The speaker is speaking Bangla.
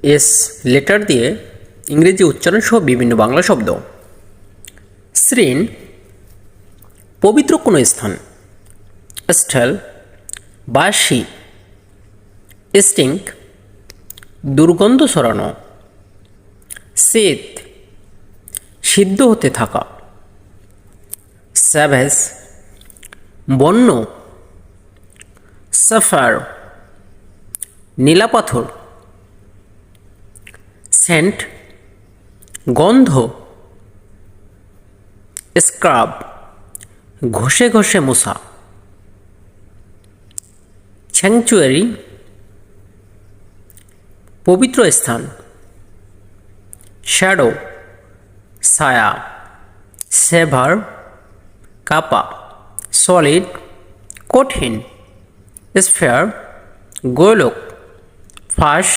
এস লেটার দিয়ে ইংরেজি উচ্চারণ সহ বিভিন্ন বাংলা শব্দ। শ্রীন পবিত্র কোনো স্থান। স্থল বাসি। স্টিঙ্ক দুর্গন্ধ ছড়ানো। শীত সিদ্ধ হতে থাকা। স্যাভেজ বন্য। সাফার নীলা পাথর। সেন্ট গন্ধ। স্ক্রাব ঘষে ঘষে মোছা। স্যাংচুয়ারি পবিত্র স্থান। শ্যাডো ছায়া। সেভার কাপা। সলিড কঠিন। স্ফেয়ার গোলক। ফাঁস